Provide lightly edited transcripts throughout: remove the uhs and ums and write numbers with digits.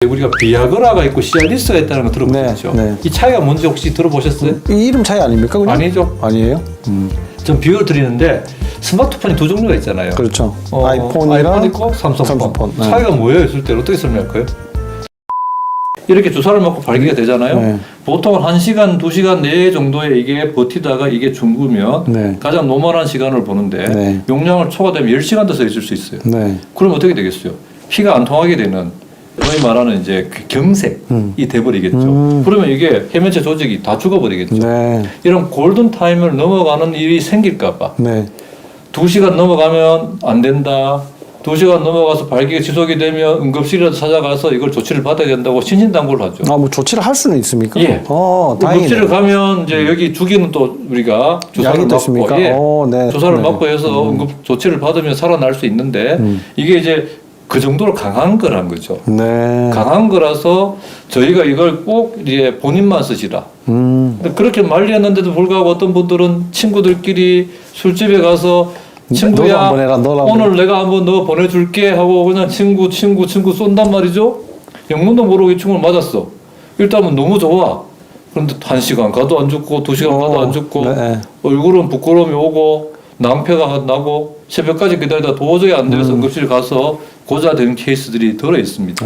우리가 비아그라가 있고 시알리스가 있다는 거 들어보셨죠? 네, 네. 이 차이가 뭔지 혹시 들어보셨어요? 이 이름 차이 아닙니까? 그냥? 아니죠. 아니에요? 좀 비유를 드리는데 스마트폰이 두 종류가 있잖아요. 그렇죠. 아이폰 있고 삼성폰. 네. 차이가 뭐예요? 있을 때 어떻게 설명할까요? 이렇게 주사를 맞고 발기가 되잖아요. 네. 보통 1시간, 2시간 내에 정도에 이게 버티다가 이게 죽으면 네. 가장 노멀한 시간을 보는데 네. 용량을 초과되면 10시간도 서 있을 수 있어요. 네. 그럼 어떻게 되겠어요? 피가 안 통하게 되는 소위 말하는 이제 그 경색이 돼버리겠죠. 그러면 이게 해면체 조직이 다 죽어버리겠죠. 네. 이런 골든 타임을 넘어가는 일이 생길까봐 네. 2시간 넘어가면 안 된다. 2시간 넘어가서 발기가 지속이 되면 응급실이라도 찾아가서 이걸 조치를 받아야 된다고 신신당부를 하죠. 아, 뭐 조치를 할 수는 있습니까? 예. 다행이네. 응급실을 가면 이제 여기 주기는 또 우리가 주사를 약이 또 맞고 있습니까? 네. 주사를 네. 맞고 해서 응급 조치를 받으면 살아날 수 있는데 이게 이제 그 정도로 강한 거란 거죠. 네. 강한 거라서 저희가 이걸 꼭 이제 본인만 쓰시라. 근데 그렇게 말리했는데도 불구하고 어떤 분들은 친구들끼리 술집에 가서 친구야 너도 한번 해라, 너도 한번. 오늘 내가 한번 너 보내줄게 하고 그냥 친구 쏜단 말이죠. 영문도 모르고 이 친구를 맞았어. 일단은 너무 좋아. 그런데 1시간 가도 안 죽고 2시간 가도 안 죽고 네. 얼굴은 부끄러움이 오고 낭패가 나고 새벽까지 기다리다 도저히 안 돼서 응급실 가서 고자된 케이스들이 들어 있습니다.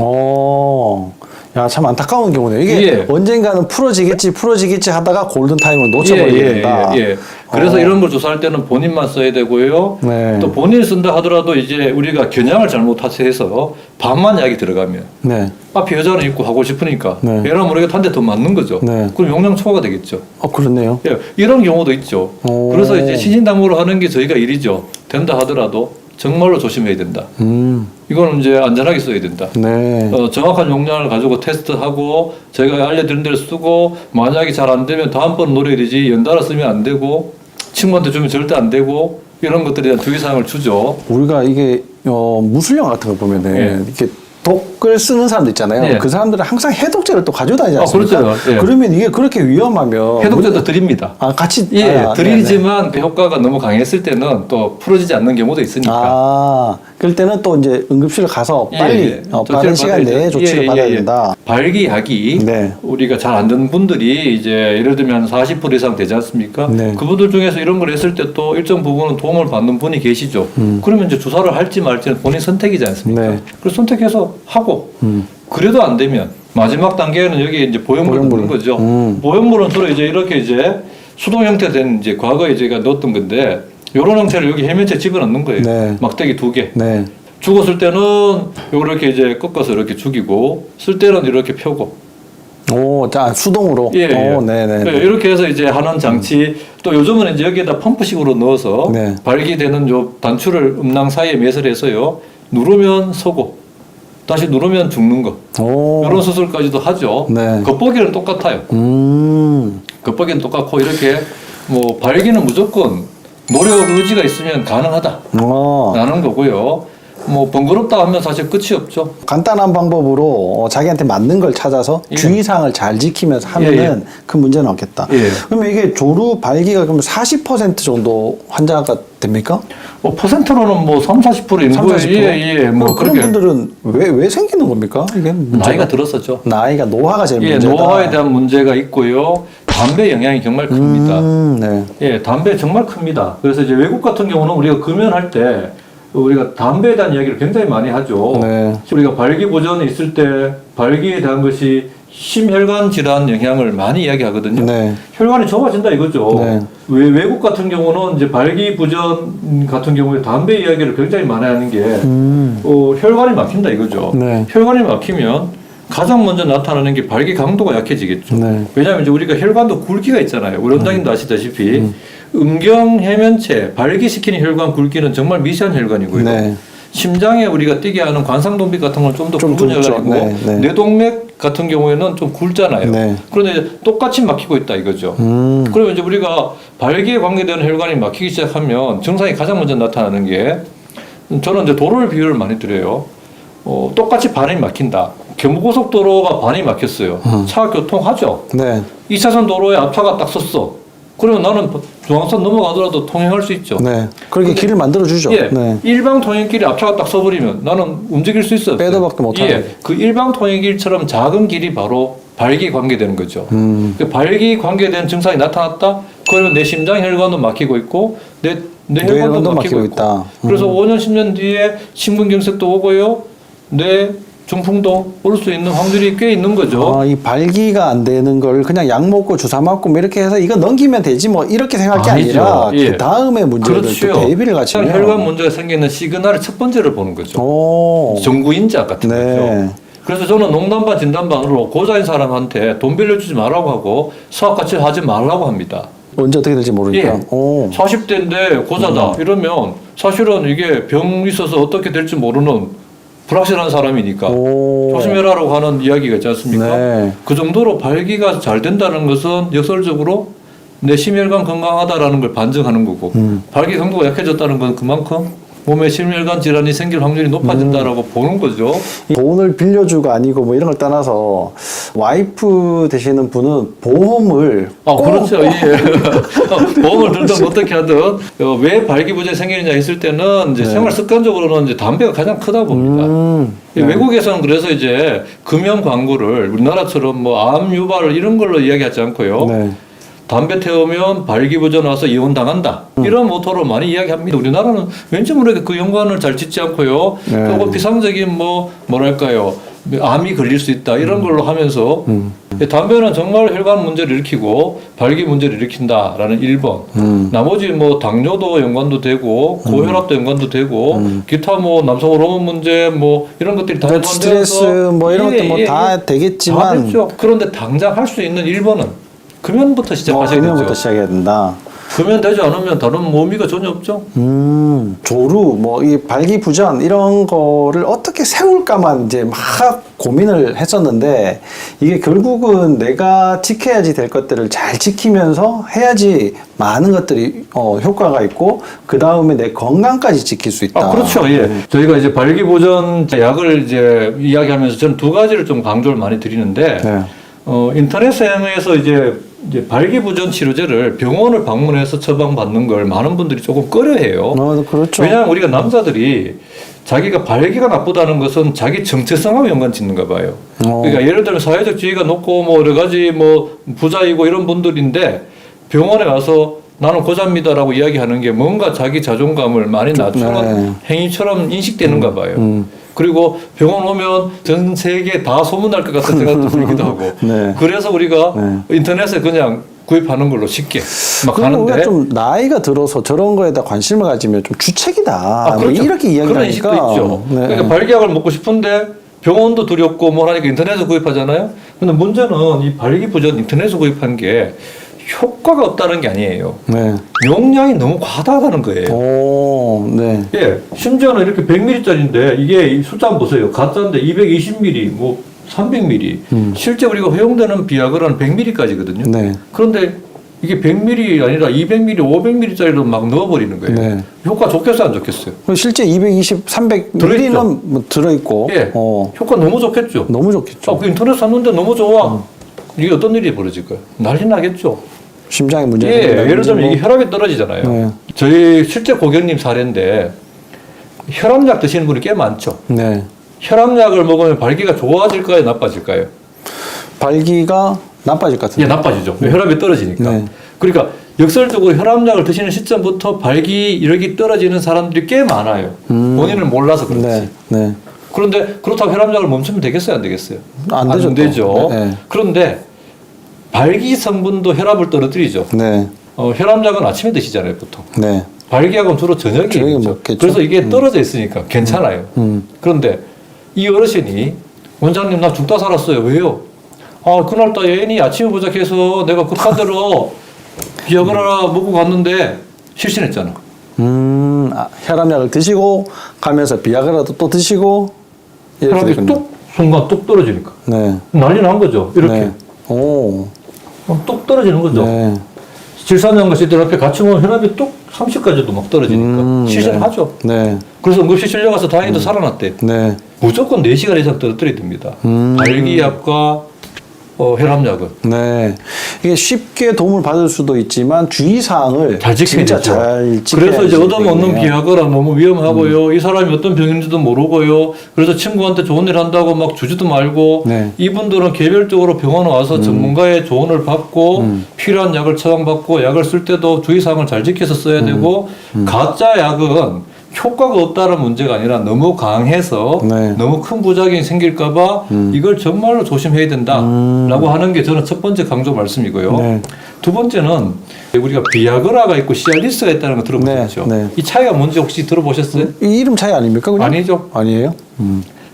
야, 참 안타까운 경우네요. 이게 예. 언젠가는 풀어지겠지 하다가 골든타임을 놓쳐버리게 된다. 예. 그래서 이런 걸 조사할 때는 본인만 써야 되고요. 네. 또 본인이 쓴다 하더라도 이제 우리가 겨냥을 잘못해서 반만 약이 들어가면 네. 앞에 여자는 있고 하고 싶으니까 네. 얘랑 모르게 한 대 더 맞는 거죠. 네. 그럼 용량 초과가 되겠죠. 그렇네요. 예, 이런 경우도 있죠. 그래서 이제 신신당부를 하는 게 저희가 일이죠. 된다 하더라도 정말로 조심해야 된다. 이거는 이제 안전하게 써야 된다. 네. 정확한 용량을 가지고 테스트하고 저희가 알려드린 대로 쓰고 만약에 잘 안 되면 다음번 노려야 되지 연달아 쓰면 안 되고 친구한테 주면 절대 안 되고 이런 것들에 대한 주의사항을 주죠. 우리가 이게 무술 영화 같은 거 보면은 예. 이렇게 독을 쓰는 사람들 있잖아요. 예. 그 사람들은 항상 해독제를 또 가지고 다니지 않습니까? 그렇죠. 예. 그러면 이게 그렇게 위험하면 해독제도 드립니다. 같이 드리지만 그 효과가 너무 강했을 때는 또 풀어지지 않는 경우도 있으니까. 그럴 때는 또 이제 응급실을 가서 빨리 빠른 시간 내에 조치를 받아야 된다. 발기약이 네. 우리가 잘 안 듣는 분들이 이제 예를 들면 40% 이상 되지 않습니까? 네. 그분들 중에서 이런 걸 했을 때 또 일정 부분은 도움을 받는 분이 계시죠. 그러면 이제 주사를 할지 말지는 본인 선택이지 않습니까? 네. 그래서 선택해서 하고 그래도 안 되면 마지막 단계는 여기 이제 보형물을 넣는 거죠. 보형물은 주로 이제 이렇게 이제 수동 형태된 이제 과거에 제가 넣었던 건데 이런 형태를 여기 해면체 집어넣는 거예요. 네. 막대기 2개. 네. 죽었을 때는 이렇게 이제 꺾어서 이렇게 죽이고 쓸 때는 이렇게 펴고. 자, 수동으로. 예. 네네. 네, 이렇게 해서 이제 하는 장치. 또 요즘은 이제 여기에다 펌프식으로 넣어서 네. 발기되는 요 단추를 음낭 사이에 매설해서요. 누르면 서고 다시 누르면 죽는 거. 이런 수술까지도 하죠. 네. 겉보기는 똑같아요. 겉보기는 똑같고 이렇게 뭐 발기는 무조건 노력 의지가 있으면 가능하다. 라는 거고요. 뭐 번거롭다 하면 사실 끝이 없죠. 간단한 방법으로 자기한테 맞는 걸 찾아서 예. 주의사항을 잘 지키면서 하면은 그 문제는 없겠다. 예. 그러면 이게 조루 발기가 그러면 40% 정도 환자가 됩니까? 퍼센트로는 뭐 30, 40%인 30, 거예요. 40%? 뭐 그런 분들은 왜 생기는 겁니까? 이게 문제가? 나이가 들었었죠. 나이가 노화가 제일 문제다. 노화에 대한 문제가 있고요. 담배 영향이 정말 큽니다. 네. 예, 담배 정말 큽니다. 그래서 이제 외국 같은 경우는 우리가 금연할 때 우리가 담배에 대한 이야기를 굉장히 많이 하죠. 네. 우리가 발기보전에 있을 때 발기에 대한 것이 심혈관 질환 영향을 많이 이야기하거든요. 네. 혈관이 좁아진다 이거죠. 네. 외국 같은 경우는 이제 발기부전 같은 경우에 담배 이야기를 굉장히 많이 하는 게 혈관이 막힌다 이거죠. 네. 혈관이 막히면 가장 먼저 나타나는 게 발기 강도가 약해지겠죠. 네. 왜냐하면 이제 우리가 혈관도 굵기가 있잖아요. 우리 원장님도 아시다시피 음경 해면체 발기시키는 혈관 굵기는 정말 미세한 혈관이고요. 네. 심장에 우리가 뛰게 하는 관상동맥 같은 건 좀 더 굵은 굵죠. 혈관이고 네, 네. 뇌동맥 같은 경우에는 좀 굵잖아요. 네. 그런데 이제 똑같이 막히고 있다 이거죠. 그러면 이제 우리가 발기에 관계되는 혈관이 막히기 시작하면 증상이 가장 먼저 나타나는 게 저는 이제 도로를 비유를 많이 드려요. 똑같이 반이 막힌다. 경부고속도로가 반이 막혔어요. 차 교통하죠. 네. 2차선 도로에 앞차가 딱 섰어. 그러면 나는 중앙선 넘어가더라도 통행할 수 있죠. 네. 그렇게 길을 만들어주죠. 예, 네. 일방 통행길에 앞차가 딱 서버리면 나는 움직일 수 있어요. 빼도 박도 못하게. 예, 그 일방 통행길처럼 작은 길이 바로 발기 관계되는 거죠. 그 발기 관계된 증상이 나타났다. 그러면 내 심장 혈관도 막히고 있고 내 혈관도 막히고 있고. 있다. 그래서 5년 10년 뒤에 심근경색도 오고요. 뇌 중풍도 올 수 있는 확률이 꽤 있는 거죠. 이 발기가 안 되는 걸 그냥 약 먹고 주사 맞고 뭐 이렇게 해서 이거 넘기면 되지 뭐 이렇게 생각할 게 아니죠. 아니라 예. 그 다음에 문제를 그렇죠. 또 대비를 같이 해요. 혈관 문제가 생기는 시그널의 첫 번째를 보는 거죠. 오. 정구인자 같은 네. 거죠. 그래서 저는 농담반 진담반으로 고자인 사람한테 돈 빌려주지 말라고 하고 수학 같이 하지 말라고 합니다. 언제 어떻게 될지 모르니까. 예. 40대인데 고자다 이러면 사실은 이게 병 있어서 어떻게 될지 모르는 불확실한 사람이니까 오. 조심해라라고 하는 이야기가 있지 않습니까? 네. 그 정도로 발기가 잘 된다는 것은 역설적으로 내 심혈관 건강하다라는 걸 반증하는 거고 발기 강도가 약해졌다는 건 그만큼 몸에 심혈관 질환이 생길 확률이 높아진다라고 보는 거죠. 돈을 빌려주가 아니고 뭐 이런 걸 떠나서 와이프 되시는 분은 보험을 그렇죠. 예. 보험을 들든 어떻게 하든 왜 발기부전이 생기느냐 했을 때는 이제 생활 습관적으로는 이제 담배가 가장 크다 봅니다. 외국에서는 그래서 이제 금연 광고를 우리나라처럼 뭐 암 유발 이런 걸로 이야기하지 않고요. 네. 담배 태우면 발기부전 와서 이혼당한다. 이런 모토로 많이 이야기합니다. 우리나라는 왠지 모르게 그 연관을 잘 짓지 않고요. 네. 그리고 비상적인 뭐랄까요. 암이 걸릴 수 있다. 이런 걸로 하면서 담배는 정말 혈관 문제를 일으키고 발기 문제를 일으킨다라는 1번. 나머지 뭐 당뇨도 연관도 되고 고혈압도 연관도 되고 기타 뭐 남성 호르몬 문제 뭐 이런 것들이 다 스트레스 뭐 이런 것도 뭐 다 되겠지만 다 됐죠. 그런데 당장 할 수 있는 1번은 금연부터 시작하셔야 되죠. 금연부터 시작해야 된다. 금연되지 않으면 다른 의미가 전혀 없죠. 조루, 뭐, 이 발기부전, 이런 거를 어떻게 세울까만 이제 막 고민을 했었는데, 이게 결국은 내가 지켜야지 될 것들을 잘 지키면서 해야지 많은 것들이, 효과가 있고, 그 다음에 내 건강까지 지킬 수 있다. 그렇죠. 예. 저희가 이제 발기부전 약을 이제 이야기하면서 저는 두 가지를 좀 강조를 많이 드리는데, 네. 인터넷상에서 이제 발기부전 치료제를 병원을 방문해서 처방받는 걸 많은 분들이 조금 꺼려해요. 그렇죠. 왜냐하면 우리가 남자들이 자기가 발기가 나쁘다는 것은 자기 정체성하고 연관 짓는가 봐요. 그러니까 예를 들면 사회적 지위가 높고 뭐 여러 가지 뭐 부자이고 이런 분들인데 병원에 가서 나는 고자입니다라고 이야기하는 게 뭔가 자기 자존감을 많이 낮추는 행위처럼 인식되는가 봐요. 그리고 병원 오면 전 세계 다 소문날 것 같은 생각도 들기도 하고. 네. 그래서 우리가 인터넷에 그냥 구입하는 걸로 쉽게 막 그리고 하는데. 우리가 좀 나이가 들어서 저런 거에다 관심을 가지면 좀 주책이다. 그렇죠. 뭐 이렇게 그런 인식도 이야기하니까. 있죠. 네. 그러니까 발기약을 먹고 싶은데 병원도 두렵고 뭐 하니까 인터넷에서 구입하잖아요. 근데 문제는 이 발기부전 인터넷에서 구입한 게 효과가 없다는 게 아니에요. 네. 용량이 너무 과다하다는 거예요. 오, 네. 예, 심지어는 이렇게 100ml짜리인데 이게 숫자 한번 보세요. 가짜인데 220ml, 뭐 300ml. 실제 우리가 허용되는 비약은 100ml까지거든요. 네. 그런데 이게 100ml 아니라 200ml, 500ml짜리로 막 넣어버리는 거예요. 네. 효과 좋겠어요, 안 좋겠어요? 실제 220, 300 들어있죠. ml는 뭐 들어있고. 예, 효과 너무 좋겠죠. 너무 좋겠죠. 그 인터넷 샀는데 너무 좋아. 이게 어떤 일이 벌어질까요? 난리 나겠죠. 심장에 문제가 예, 생긴다든지 예를 들면 뭐. 이게 혈압이 떨어지잖아요. 네. 저희 실제 고객님 사례인데 혈압약 드시는 분이 꽤 많죠. 네. 혈압약을 먹으면 발기가 좋아질까요, 나빠질까요? 발기가 나빠질 것 같은데. 예, 나빠지죠. 혈압이 떨어지니까. 네. 그러니까 역설적으로 혈압약을 드시는 시점부터 발기력이 떨어지는 사람들이 꽤 많아요. 본인을 몰라서 그렇지. 네. 네. 그런데 그렇다고 혈압약을 멈추면 되겠어요, 안 되겠어요? 안 되죠, 또. 되죠. 네. 그런데 발기 성분도 혈압을 떨어뜨리죠. 네. 혈압약은 아침에 드시잖아요, 보통. 네. 발기약은 주로 저녁에 저녁에 먹죠. 먹겠죠. 그래서 이게 떨어져 있으니까 괜찮아요. 그런데 이 어르신이 원장님 나 죽다 살았어요. 왜요? 그날따 애인이 아침에 부작해서 내가 급한대로 비약을 하나 먹고 갔는데 실신했잖아. 혈압약을 드시고 가면서 비아그라도 또 드시고 이렇게 혈압이 되군요. 순간 뚝 떨어지니까. 네. 난리 난 거죠. 이렇게. 네. 오. 뚝 떨어지는 거죠. 네. 질산염과 시들 앞에 같이 오면 혈압이 뚝 30까지도 막 떨어지니까 실신하죠. 네. 그래서 응급실 실려가서 다행히도 살아났대. 네. 무조건 4시간 이상 떨어뜨려야 됩니다. 발기약과 혈압약은. 네. 이게 쉽게 도움을 받을 수도 있지만 주의사항을 잘 지켜야 진짜 되죠. 잘 지켜야 그래서 이제 얻어먹는 되겠네요. 비아그라 너무 위험하고요. 이 사람이 어떤 병인지도 모르고요. 그래서 친구한테 조언 일 한다고 막 주지도 말고 네. 이분들은 개별적으로 병원에 와서 전문가의 조언을 받고 필요한 약을 처방받고 약을 쓸 때도 주의사항을 잘 지켜서 써야 되고 가짜 약은 효과가 없다는 문제가 아니라 너무 강해서 네. 너무 큰 부작용이 생길까봐 이걸 정말로 조심해야 된다라고 하는 게 저는 첫 번째 강조 말씀이고요. 네. 두 번째는 우리가 비아그라가 있고 시알리스가 있다는 거 들어보셨죠? 네, 네. 이 차이가 뭔지 혹시 들어보셨어요? 이 이름 차이 아닙니까? 그냥? 아니죠. 아니에요?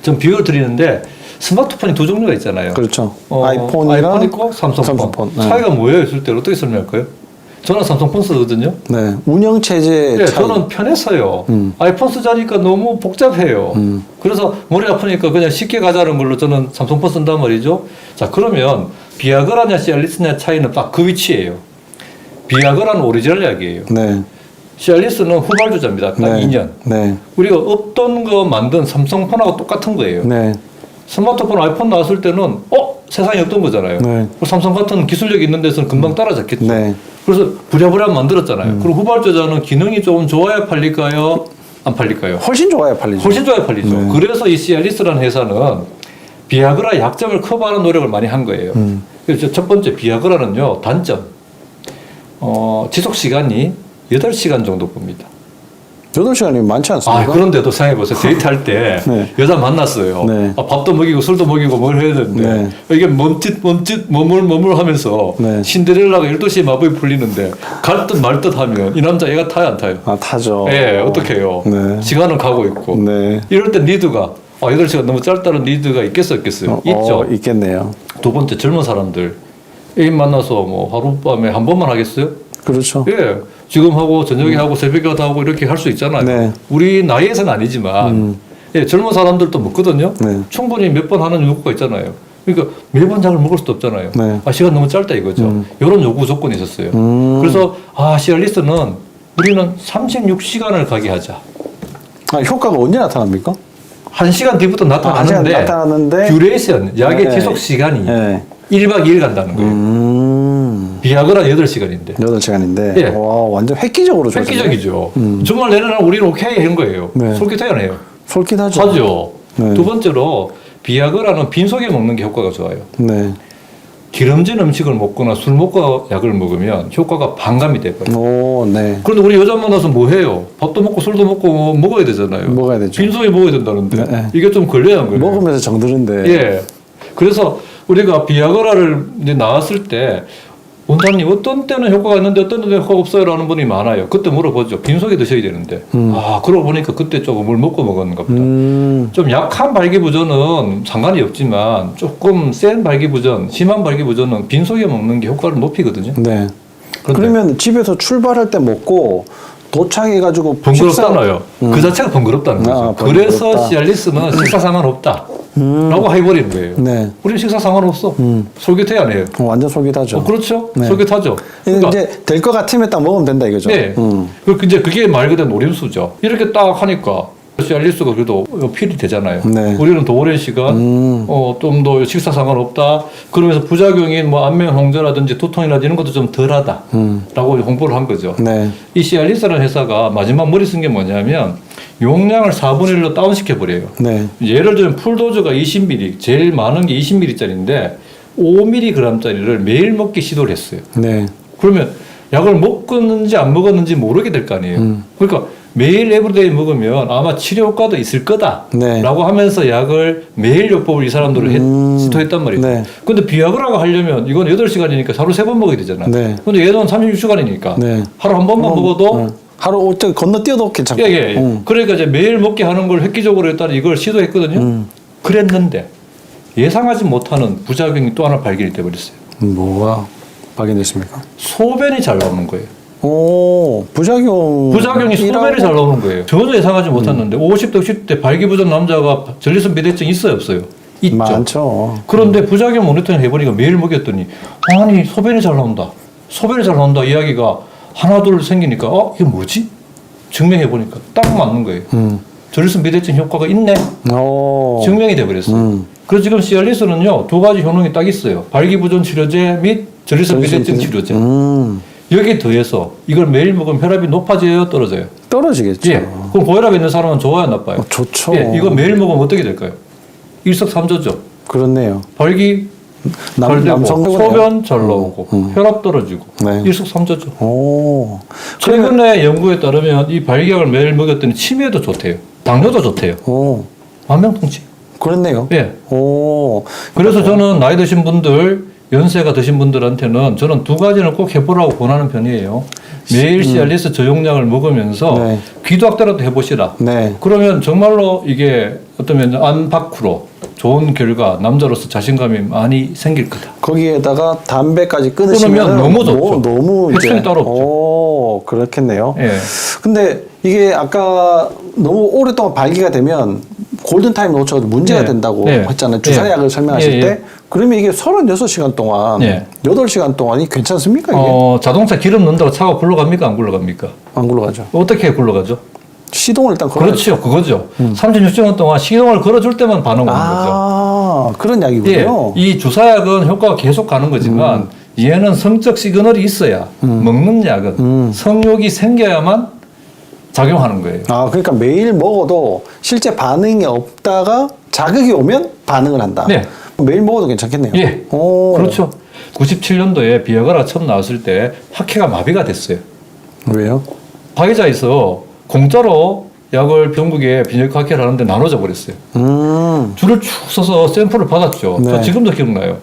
전 비유를 드리는데 스마트폰이 두 종류가 있잖아요. 그렇죠. 아이폰이랑 아이폰 있고 삼성폰. 네. 차이가 뭐예요? 있을 때 어떻게 설명할까요? 저는 삼성폰 쓰거든요. 네. 운영 체제 네, 차이. 저는 편했어요. 아이폰 쓰자니까 너무 복잡해요. 그래서 머리 아프니까 그냥 쉽게 가자는 걸로 저는 삼성폰 쓴단 말이죠. 자, 그러면 비아그라냐 시알리스냐 차이는 딱 그 위치예요. 비아그라는 오리지널 약이에요. 네. 시알리스는 후발주자입니다. 딱 네. 2년. 네. 우리가 없던 거 만든 삼성폰하고 똑같은 거예요. 네. 스마트폰, 아이폰 나왔을 때는 세상에 없던 거잖아요. 네. 삼성 같은 기술력이 있는 데서는 금방 따라잡겠죠. 네. 그래서 부랴부랴 만들었잖아요. 그리고 후발주자는 기능이 조금 좋아야 팔릴까요? 안 팔릴까요? 훨씬 좋아야 팔리죠. 훨씬 좋아야 팔리죠. 네. 그래서 이 시알리스라는 회사는 비아그라 약점을 커버하는 노력을 많이 한 거예요. 그래서 첫 번째 비아그라는요, 단점. 지속 시간이 8시간 정도 봅니다. 8시간이 많지 않습니까? 그런데도 생각해보세요. 데이트할 때 네. 여자 만났어요. 네. 밥도 먹이고 술도 먹이고 뭘 해야 되는데 이게 멈칫 머물 하면서 네. 신데렐라가 12시에 마법이 풀리는데 갈 듯 말 듯 하면 이 남자 얘가 타요 안 타요? 타죠. 예, 어떻게 해요? 네. 시간은 가고 있고 네. 이럴 때 니드가 8시간 너무 짧다는 니드가 있겠어요? 있죠. 있겠네요. 두 번째 젊은 사람들 애인 만나서 뭐 하룻밤에 한 번만 하겠어요? 그렇죠. 예. 지금 하고 저녁에 하고 새벽에 하고 이렇게 할 수 있잖아요. 네. 우리 나이에서는 아니지만 예, 젊은 사람들도 먹거든요. 네. 충분히 몇 번 하는 요구가 있잖아요. 그러니까 매번 약을 먹을 수도 없잖아요. 네. 시간 너무 짧다 이거죠. 이런 요구 조건이 있었어요. 그래서 시알리스는 우리는 36시간을 가게 하자. 효과가 언제 나타납니까? 1시간 뒤부터 나타나는데, 나타나는데 듀레이션, 약의 네. 지속 시간이 네. 1박 2일 간다는 거예요. 비아그라 8시간인데. 8시간인데. 예. 와, 완전 획기적으로 조절해요. 획기적이죠. 정말 내는 날 우리는 오케이 한 거예요. 네. 솔깃해요. 솔깃하죠. 하죠. 네. 두 번째로 비아그라는 빈속에 먹는 게 효과가 좋아요. 네. 기름진 음식을 먹거나 술 먹고 약을 먹으면 효과가 반감이 돼버려요. 오, 네. 그런데 우리 여자 만나서 뭐 해요? 밥도 먹고 술도 먹고 먹어야 되잖아요. 먹어야 되죠. 빈속에 먹어야 된다는데 네. 이게 좀 걸려야 한 거예요. 먹으면서 정드는데. 예. 그래서 우리가 비아그라를 이제 나왔을 때 원장님 어떤 때는 효과가 있는데 어떤 때는 효과가 없어요 라는 분이 많아요. 그때 물어보죠. 빈속에 드셔야 되는데 그러고 보니까 그때 조금 물 먹고 먹었는가 보다. 좀 약한 발기부전은 상관이 없지만 조금 센 발기부전, 심한 발기부전은 빈속에 먹는 게 효과를 높이거든요. 네. 그런데 그러면 집에서 출발할 때 먹고 도착해가지고 번거롭잖아요. 그 자체가 번거롭다는 거죠. 그래서 번거롭다. 시알리스는 식사 상관없다 라고 해버리는 거예요. 네. 우리는 식사 상관없어. 솔깃해야 안 해요. 완전 솔깃하죠. 그렇죠. 네. 솔깃하죠. 그러니까 이제 될 것 같으면 딱 먹으면 된다 이거죠. 네. 이제 그게 말 그대로 노림수죠. 이렇게 딱 하니까 시알리스가 그래도 필이 되잖아요. 네. 우리는 더 오랜 시간, 좀 더 식사 상관없다. 그러면서 부작용이 뭐 안면 홍조라든지 두통이라든지 이런 것도 좀 덜하다. 라고 홍보를 한 거죠. 네. 이 시알리스라는 회사가 마지막 머리 쓴 게 뭐냐면 용량을 4분의 1로 다운시켜 버려요. 네. 예를 들면 풀도즈가 20ml, 제일 많은 게 20ml짜리인데 5mg짜리를 매일 먹기 시도를 했어요. 네. 그러면 약을 먹었는지 안 먹었는지 모르게 될 거 아니에요. 그러니까 매일 에브리데이 먹으면 아마 치료 효과도 있을 거다라고 네. 하면서 약을 매일 요법을 이 사람들은 시도했단 말이죠. 네. 근데 비아그라가 하려면 이건 8시간이니까 하루 3번 먹어야 되잖아. 네. 근데 얘는 36시간이니까 네. 하루 한 번만 먹어도 하루 어째 건너뛰어도 괜찮고. 예. 그러니까 이제 매일 먹게 하는 걸 획기적으로 했다는 이걸 시도했거든요. 그랬는데 예상하지 못하는 부작용이 또 하나 발견이 돼 버렸어요. 뭐가 발견됐습니까? 소변이 잘 나오는 거예요. 오, 부작용이 소변이 잘 나오는 거예요. 전혀 예상하지 못했는데 50대, 60대 발기부전 남자가 전립선 비대증 있어요, 없어요? 있죠. 많죠. 그런데 부작용 모니터링 해보니까 매일 먹였더니 아니 소변이 잘 나온다. 소변이 잘 나온다 이야기가 하나 둘 생기니까 이게 뭐지? 증명해보니까 딱 맞는 거예요. 전립선 비대증 효과가 있네. 오. 증명이 돼버렸어요. 그래서 지금 시알리스는요 2가지 효능이 딱 있어요. 발기부전 치료제 및 전립선비대증 치료제. 여기에 더해서 이걸 매일 먹으면 혈압이 높아져요, 떨어져요? 떨어지겠죠. 예. 그럼 고혈압 있는 사람은 좋아요, 나빠요? 좋죠. 예. 이거 매일 먹으면 어떻게 될까요? 일석삼조죠. 그렇네요. 발기 잘 되고 남성분이네요. 소변 잘 나오고 혈압 떨어지고 네. 일석삼조죠. 오. 최근에 연구에 따르면 이 발기약을 매일 먹였더니 치매도 좋대요. 당뇨도 좋대요. 오. 만병통치. 그렇네요. 예. 오. 그래서 저는 나이 드신 분들, 연세가 드신 분들한테는 저는 두 가지는 꼭 해보라고 권하는 편이에요. 매일 시알리스 저용량을 먹으면서 네. 기도학대라도 해보시라. 네. 그러면 정말로 이게 어떤 면안 밖으로 좋은 결과, 남자로서 자신감이 많이 생길 거다. 거기에다가 담배까지 끊으시면 끊으면 너무 좋죠. 너무 이제 혜택이 따로 없죠. 오, 그렇겠네요. 예. 근데 이게 아까 너무 오랫동안 발기가 되면 골든타임 놓쳐도 문제가 네. 된다고 네. 했잖아요. 주사약을 네. 설명하실 예, 때. 예. 그러면 이게 36시간 동안, 네. 8시간 동안이 괜찮습니까? 이게? 자동차 기름 넣는다고 차가 굴러갑니까? 안 굴러갑니까? 안 굴러가죠. 어떻게 굴러가죠? 시동을 일단 걸어야 그렇죠. 그거죠. 36시간 동안 시동을 걸어줄 때만 반응 오는 거죠. 아, 그런 예, 약이군요. 이 주사약은 효과가 계속 가는 거지만 얘는 성적 시그널이 있어야 먹는 약은 성욕이 생겨야만 작용하는 거예요. 아, 그러니까 매일 먹어도 실제 반응이 없다가 자극이 오면 반응을 한다. 네. 매일 먹어도 괜찮겠네요. 예. 오. 그렇죠. 97년도에 비아그라 처음 나왔을 때 학회가 마비가 됐어요. 왜요? 화이자에서 공짜로 약을 전국에 비뇨기과 학회를 하는데 나눠져 버렸어요. 줄을 쭉 서서 샘플을 받았죠. 네. 저 지금도 기억나요.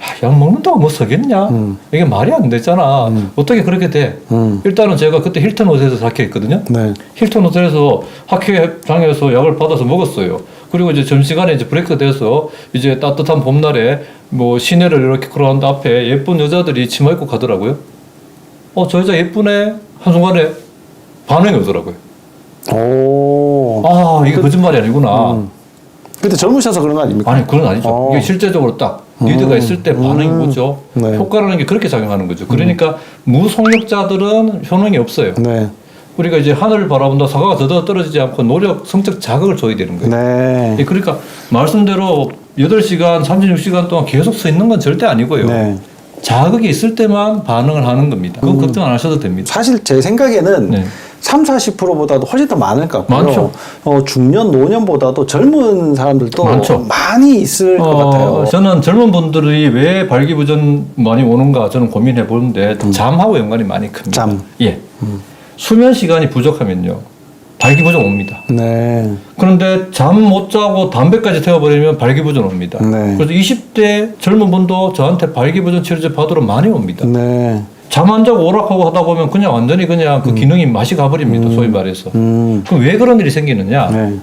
아, 약 먹는다고 뭐 서겠냐? 이게 말이 안 되잖아. 어떻게 그렇게 돼? 일단은 제가 그때 힐튼 호텔에서 학회했거든요. 네. 힐튼 호텔에서 학회장에서 약을 받아서 먹었어요. 그리고 이제 점심시간에 이제 브레이크 돼서 이제 따뜻한 봄날에 뭐 시내를 이렇게 걸어가는데 앞에 예쁜 여자들이 치마 입고 가더라고요. 저 여자 예쁘네. 한순간에 반응이 오더라고요. 오. 아, 이게 거짓말이 아니구나. 그때 젊으셔서 그런 거 아닙니까? 아니, 그건 아니죠. 이게 실제적으로 딱 니드가 있을 때 반응이 오죠. 네. 효과라는 게 그렇게 작용하는 거죠. 그러니까 무속력자들은 효능이 없어요. 네. 우리가 이제 하늘을 바라본다 사과가 더더 떨어지지 않고 노력, 성적 자극을 줘야 되는 거예요. 네. 예, 그러니까 말씀대로 8시간, 36시간 동안 계속 서 있는 건 절대 아니고요. 네. 자극이 있을 때만 반응을 하는 겁니다. 그건 걱정 안 하셔도 됩니다. 사실 제 생각에는 네. 30-40%보다도 훨씬 더 많을 것 같고요. 많죠. 중년, 노년보다도 젊은 사람들도 많죠. 많이 있을 것 같아요. 저는 젊은 분들이 왜 발기부전 많이 오는가 저는 고민해 보는데 잠하고 연관이 많이 큽니다. 잠. 예. 수면 시간이 부족하면요. 발기부전 옵니다. 네. 그런데 잠 못 자고 담배까지 태워버리면 발기부전 옵니다. 네. 그래서 20대 젊은 분도 저한테 발기부전 치료제 받으러 많이 옵니다. 네. 잠 안 자고 오락하고 하다 보면 그냥 완전히 그냥 그 기능이 맛이 가버립니다. 소위 말해서. 그럼 왜 그런 일이 생기느냐? 네.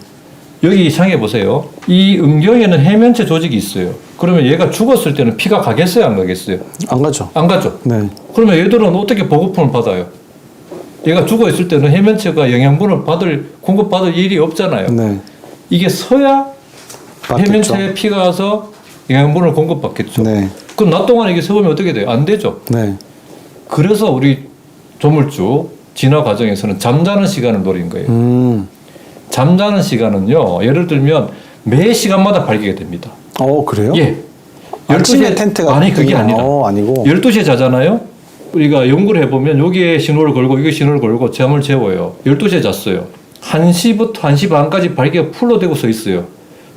여기 상해 보세요. 이 음경에는 해면체 조직이 있어요. 그러면 얘가 죽었을 때는 피가 가겠어요? 안 가겠어요? 안 가죠. 안 가죠. 네. 그러면 얘들은 어떻게 보급품을 받아요? 얘가 죽어 있을 때는 해면체가 영양분을 공급받을 일이 없잖아요. 네. 이게 서야 받겠죠. 해면체에 피가 가서 영양분을 공급받겠죠. 네. 그럼 낮 동안 이게 세우면 어떻게 돼요? 안 되죠. 네. 그래서 우리 조물주 진화 과정에서는 잠자는 시간을 노린 거예요. 잠자는 시간은요, 예를 들면 매 시간마다 발기가 됩니다. 그래요? 예. 아침에 텐트가 아니, 그게 아니라. 아니고. 12시에 자잖아요? 우리가 연구를 해보면 여기에 신호를 걸고 이게 신호를 걸고 잠을 재워요. 12시에 잤어요. 1시부터 1시 반까지 발기가 풀로 되고 서 있어요.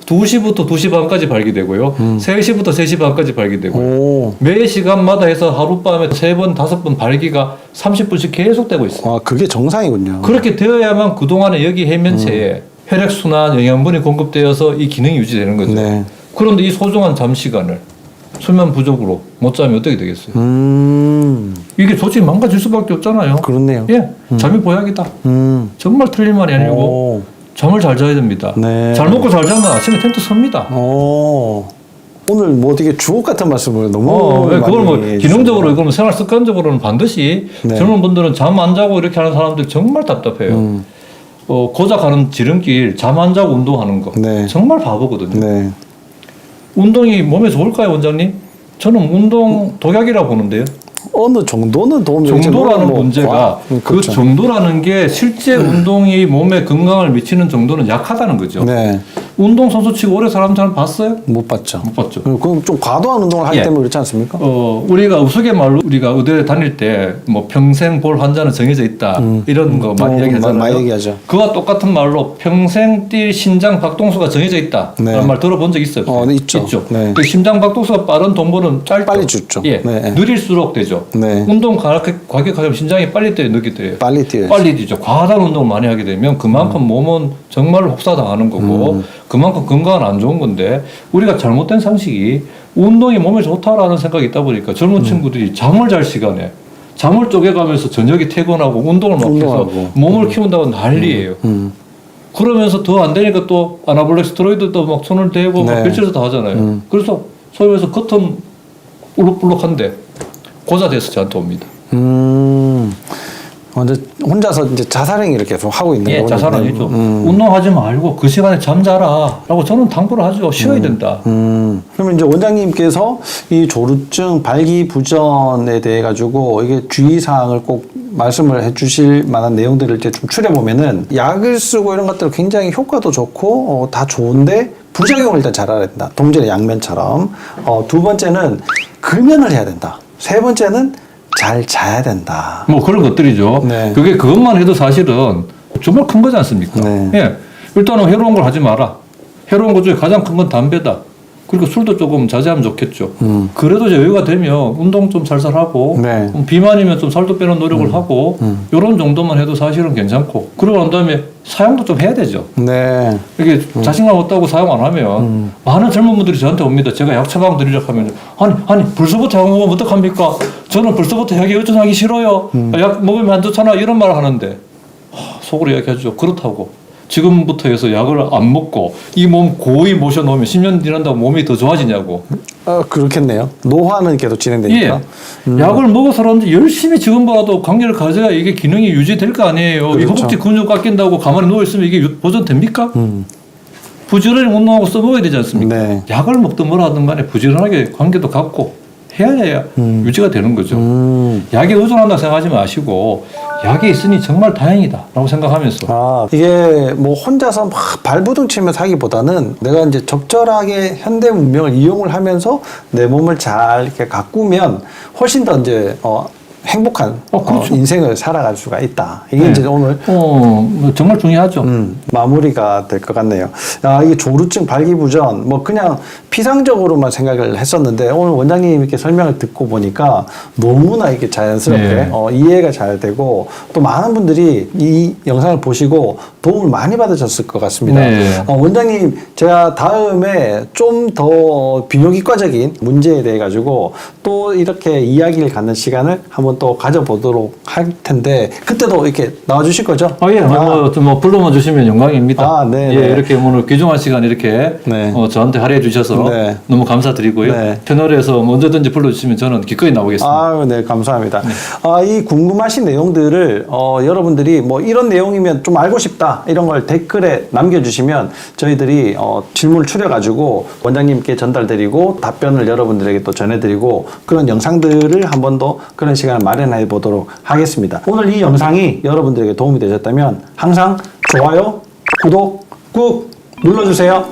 2시부터 2시 반까지 발기되고요. 3시부터 3시 반까지 발기되고요. 오. 매 시간마다 해서 하룻밤에 3번, 5번 발기가 30분씩 계속되고 있어요. 그게 정상이군요. 그렇게 되어야만 그동안에 여기 해면체에 혈액순환, 영양분이 공급되어서 이 기능이 유지되는 거죠. 네. 그런데 이 소중한 잠 시간을 수면 부족으로 못 자면 어떻게 되겠어요? 이게 조직이 망가질 수밖에 없잖아요. 그렇네요. 예, 잠이 보약이다. 정말 틀린 말이 아니고 오. 잠을 잘 자야 됩니다. 네. 잘 먹고 잘 자면 아침에 텐트 섭니다. 오늘 뭐 되게 주옥 같은 말씀을 너무 왜 그걸 뭐 많이 기능적으로 해주시네요. 이걸 생활 습관적으로는 반드시 네. 젊은 분들은 잠 안 자고 이렇게 하는 사람들 정말 답답해요. 고작 가는 지름길 잠 안 자고 운동하는 거 네. 정말 바보거든요. 네. 운동이 몸에 좋을까요, 원장님? 저는 운동 독약이라고 보는데요. 어느 정도는 도움이 되죠. 정도라는 뭐 문제가 그 그렇죠. 정도라는 게 실제 운동이 몸에 건강을 미치는 정도는 약하다는 거죠. 네. 운동선수 치고 오래 사는 사람 봤어요? 못 봤죠. 못 봤죠. 그럼 좀 과도한 운동을 하기 예. 때문에 그렇지 않습니까? 우리가 우스갯말로 우리가 의대 다닐 때 뭐 평생 볼 환자는 정해져 있다 이런 거 많이 얘기하잖아요. 많이 얘기하죠. 그와 똑같은 말로 평생 뛸 심장 박동수가 정해져 있다. 네. 라는 말 들어본 적 있어요? 네, 있죠. 네. 그 심장 박동수가 빠른 동물은 짧죠. 빨리 죽죠. 예, 네. 느릴수록 되죠. 네. 운동 과격하면 심장이 빨리 뛰어요, 늦게 뛰어요. 빨리 뛰어야죠. 빨리 뛰죠. 과다한 운동을 많이 하게 되면 그만큼 몸은 정말 혹사당하는 거고 그만큼 건강은 안 좋은 건데 우리가 잘못된 상식이 운동이 몸에 좋다라는 생각이 있다 보니까 젊은 친구들이 잠을 잘 시간에 잠을 쪼개가면서 저녁에 퇴근하고 운동을 막 해서 운동하고. 몸을 키운다고 난리예요. 그러면서 더 안 되니까 또 아나볼릭 스테로이드도 막 손을 대고 막 네. 별짓을 다 하잖아요. 그래서 소위 말해서 겉은 울룩불룩한데 고자 돼서 저한테 옵니다. 완전 혼자서 이제 자살행위를 계속 하고 있는 예, 거군요. 자살아니죠. 운동하지 말고 그 시간에 잠자라라고 저는 당부를 하죠. 쉬어야 된다. 그러면 이제 원장님께서 이 조루증 발기부전에 대해 가지고 이게 주의사항을 꼭 말씀을 해주실 만한 내용들을 이제 좀 추려보면은 약을 쓰고 이런 것들 굉장히 효과도 좋고 다 좋은데 부작용을 일단 잘 알아야 된다. 동전의 양면처럼. 두 번째는 금연을 해야 된다. 세 번째는 잘 자야 된다. 뭐 그런 것들이죠. 네. 그게 그것만 해도 사실은 정말 큰 거지 않습니까? 네. 예. 일단은 해로운 걸 하지 마라. 해로운 것 중에 가장 큰 건 담배다. 그리고 술도 조금 자제하면 좋겠죠. 그래도 이제 여유가 되면 운동 좀 살살 하고 네. 비만이면 좀 살도 빼는 노력을 하고 이런 정도만 해도 사실은 괜찮고 그러고 난 다음에 사용도 좀 해야 되죠. 네. 이게 자신감 없다고 사용 안 하면 많은 젊은 분들이 저한테 옵니다. 제가 약 처방 드리려고 하면 아니 벌써부터 약 먹으면 어떡합니까? 저는 벌써부터 약에 의존하기 싫어요. 약 먹으면 안 좋잖아 이런 말을 하는데 속으로 이야기하죠. 그렇다고 지금부터 해서 약을 안 먹고 이 몸 고이 모셔놓으면 10년 지난다고 몸이 더 좋아지냐고. 그렇겠네요. 노화는 계속 진행되니까. 예. 약을 먹어서라든지 열심히 지금보다도 관계를 가져야 이게 기능이 유지될 거 아니에요. 이 그렇죠. 허벅지 근육 깎인다고 가만히 누워있으면 이게 보존됩니까? 부지런히 운동하고 써먹어야 되지 않습니까? 네. 약을 먹든 뭐라 하든 간에 부지런하게 관계도 갖고 해야 유지가 되는 거죠. 약에 의존한다고 생각하지 마시고 약이 있으니 정말 다행이다 라고 생각하면서 이게 뭐 혼자서 막 발부둥 치면서 하기보다는 내가 이제 적절하게 현대 문명을 이용을 하면서 내 몸을 잘 이렇게 가꾸면 훨씬 더 이제 행복한 그렇죠. 인생을 살아갈 수가 있다. 이게 네. 이제 오늘 정말 중요하죠. 마무리가 될 것 같네요. 이게 조루증, 발기부전, 뭐 그냥 피상적으로만 생각을 했었는데 오늘 원장님 이렇게 설명을 듣고 보니까 너무나 이렇게 자연스럽게 네. 이해가 잘 되고 또 많은 분들이 이 영상을 보시고 도움을 많이 받으셨을 것 같습니다. 네. 원장님, 제가 다음에 좀 더 비뇨기과적인 문제에 대해 가지고 또 이렇게 이야기를 갖는 시간을 한번 또 가져보도록 할 텐데 그때도 이렇게 나와주실 거죠? 예, 뭐 불러만 주시면 영광입니다. 네, 예, 네. 이렇게 오늘 귀중한 시간 이렇게 네. 저한테 할애해 주셔서 네. 너무 감사드리고요. 네. 채널에서 언제든지 불러주시면 저는 기꺼이 나오겠습니다. 네, 감사합니다. 이 궁금하신 내용들을 여러분들이 뭐 이런 내용이면 좀 알고 싶다 이런 걸 댓글에 남겨주시면 저희들이 질문을 추려가지고 원장님께 전달드리고 답변을 여러분들에게 또 전해드리고 그런 영상들을 한 번 더 그런 시간을 마련해 보도록 하겠습니다. 오늘 이 영상이 여러분들에게 도움이 되셨다면 항상 좋아요, 구독 꾹 눌러주세요.